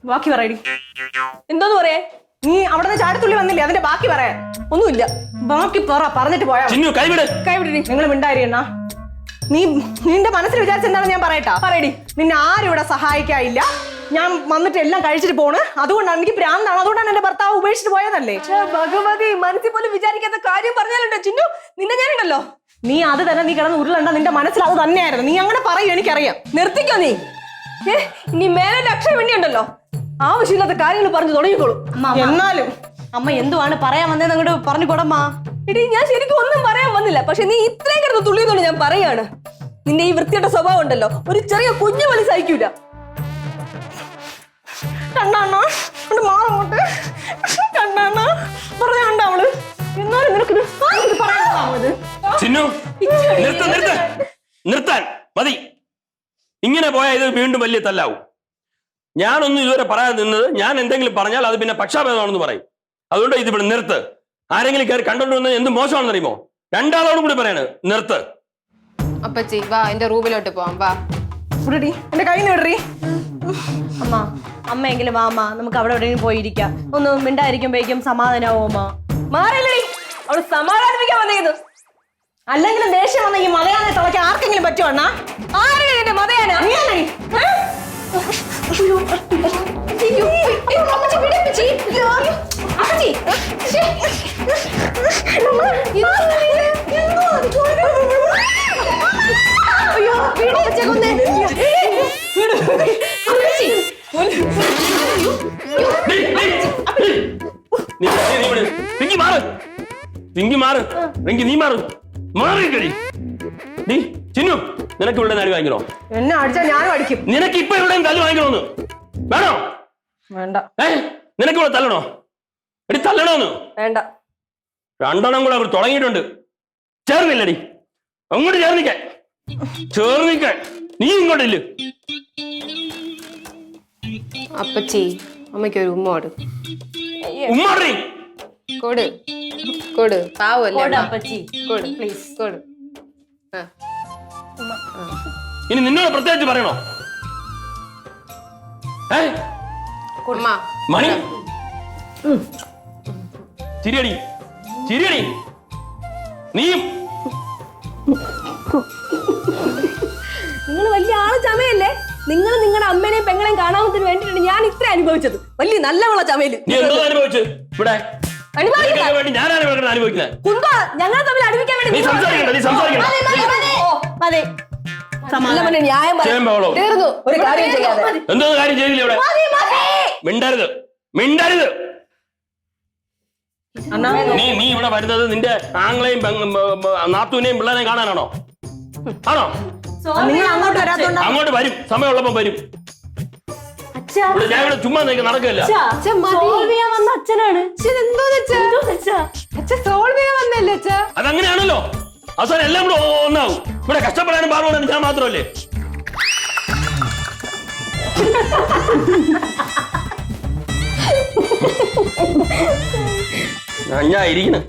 ബാക്കി പറയടി. എന്തോന്ന് പറയേ? നീ അവിടെ ചാടിത്തുള്ളി വന്നില്ലേ, അതിന്റെ ബാക്കി പറയാൻ ഒന്നുമില്ല. ബാക്കി പറഞ്ഞിട്ട് പോയാ കൈവിടി. നിങ്ങൾ മിണ്ടായിരിക്കണ. നിന്റെ മനസ്സിൽ വിചാരിച്ചെന്താണെന്ന് ഞാൻ പറയട്ടാ. പറയടി. നിന്നെ ആരും ഇവിടെ സഹായിക്കാനില്ല. ഞാൻ വന്നിട്ട് എല്ലാം കഴിച്ചിട്ട് പോണ്. അതുകൊണ്ടാണ് എനിക്ക് ഭ്രാന്താണ്. അതുകൊണ്ടാണ് എന്റെ ഭർത്താവ് ഉപേക്ഷിച്ചിട്ട് പോയതല്ലേ. ഭഗവതി, മനസ്സിൽ പോലും വിചാരിക്കാത്ത കാര്യം പറഞ്ഞാലുണ്ടോ ചിന്നു, നിന്നെ ഞാനുണ്ടല്ലോ. നീ അത് തന്നെ നീ കിടന്ന് ഉരുളണ്ട. നിന്റെ മനസ്സിൽ അത് തന്നെയായിരുന്നു. നീ അങ്ങനെ പറയൂ, എനിക്കറിയാം. നിർത്തിക്കോ നീ. ഇനി മേലെ അക്ഷരം വേണ്ടിയുണ്ടല്ലോ ആവശ്യമില്ലാത്ത കാര്യങ്ങൾ പറഞ്ഞു തുടങ്ങിക്കോളൂ. എന്നാലും അമ്മ എന്തുവാണ് പറയാൻ വന്നതെന്ന് അങ്ങോട്ട് പറഞ്ഞു കൂടമ്മ. എടി, ഞാൻ ശരിക്കും ഒന്നും പറയാൻ വന്നില്ല. പക്ഷെ നീ ഇത്രയും കിടന്ന് തുള്ളിയതുകൊണ്ട് ഞാൻ പറയാണ്. നിന്റെ ഈ വൃത്തിയുടെ സ്വഭാവം ഉണ്ടല്ലോ, ഒരു ചെറിയ കുഞ്ഞു പോലെ സഹിക്കൂല. കണ്ടാണോ മാറങ്ങോട്ട് കണ്ടാണോ പറഞ്ഞ കണ്ട അവള്. എന്നാലും നിനക്ക് നിർത്താൻ മതി. ഇങ്ങനെ പോയാൽ ഇത് വീണ്ടും വലിയ തല്ലാവും. ഞാനൊന്നും ഇതുവരെ പറയാൻ നിന്നത്, ഞാൻ എന്തെങ്കിലും പറഞ്ഞാൽ അത് പിന്നെ പക്ഷാഭേദമാണെന്ന് പറയും. അതുകൊണ്ട് ഇത് ഇവിടെ നിർത്ത്. ആരെങ്കിലും കയറി കണ്ടോണ്ട് വന്നാൽ എന്ത് മോശമാണെന്ന് അറിയുമോ? രണ്ടാളോടും കൂടി പറയാണ് നിർത്ത്. അപ്പച്ചി വാ, എന്റെ റൂമിലോട്ട് പോവാം. വാ എന്റെ കൈ വിടറി. അമ്മ, അമ്മയെങ്കിലും വാ അമ്മ, നമുക്ക് അവിടെ എവിടെയെങ്കിലും പോയിരിക്കാം. ഒന്ന് മിണ്ടായിരിക്കുമ്പോഴേക്കും സമാധാനാവും അമ്മ. മാറിയില്ലേ അവള് സമാധാനിപ്പിക്കാൻ വന്നേക്കുന്നു. അല്ലെങ്കിലും ദേഷ്യം വന്ന ഈ മലയാളെ തുളയ്ക്കാൻ ആർക്കെങ്കിലും പറ്റുവാണ? ആരുടെ എന്റെ മതയാനാ? നിനക്ക് ഇവിടെ തല്ല് വാങ്ങിക്കണോ? എന്നെ അടിച്ചാൽ ഞാനും അടിക്കും. നിനക്ക് ഇപ്പൊ എവിടെയും തല്ല് വാങ്ങിക്കണോന്ന് വേണോ? വേണ്ട. നിനക്ക് ഇവിടെ തല്ലണോ? എടി തല്ലണോന്ന് വേണ്ട. രണ്ടെണ്ണം കൂടെ അവർ തുടങ്ങിയിട്ടുണ്ട്. ചേർന്നില്ലടി, അങ്ങോട്ട് ചേർന്നിക്കാൻ. നീ ഇങ്ങോട്ടില്ല. അപ്പച്ചി, അമ്മയ്ക്ക് ഒരു ഉമ്മോട് ഉമ്മാടി കൊടു കൊടു. പാവല്ലേ അപ്പച്ചി, കൊടു പ്ലീസ് കൊടു. ഇനി നിന്നോട് പ്രത്യേകിച്ച് പറയണോ? മണി ചിരിയടി ചിരിയടി. നീയും നിങ്ങൾ വലിയ ആള് ചമയല്ലേ? നിങ്ങൾ നിങ്ങളുടെ അമ്മേനെയും പെങ്ങളെയും കാണാമത്തിന് വേണ്ടിയിട്ടാണ് ഞാൻ ഇത്ര അനുഭവിച്ചത്. വലിയ നല്ലവള ചമയല്. നീ എന്തോ അനുഭവിച്ചു ഇവിടെ? ഞങ്ങൾ തമ്മിൽ അടുപ്പിക്കാൻ വേണ്ടി ഒരു കാര്യം ചെയ്യാതെ എന്തോ കാര്യം ചെയ്തില്ല ഇവിടെ. മിണ്ടരുത് മിണ്ടരുത്. നീ ഇവിടെ വരുന്നത് നിന്റെ ആങ്ങളെയും നാത്തൂനെയും പിള്ളേരെയും കാണാനാണോ? ആണോ? അങ്ങോട്ട് വരും, സമയമുള്ളപ്പോ വരും. ഞാൻ ഇവിടെ ചുമ്മാ നടക്കില്ല. അതങ്ങനെയാണല്ലോ. അവസാനം എല്ലാം കൂടെ ഒന്നാവും. ഇവിടെ കഷ്ടപ്പെടാനും പാടുപെടാനും ഞാൻ മാത്രമല്ലേ? ഞാൻ ഇരിക്കണം.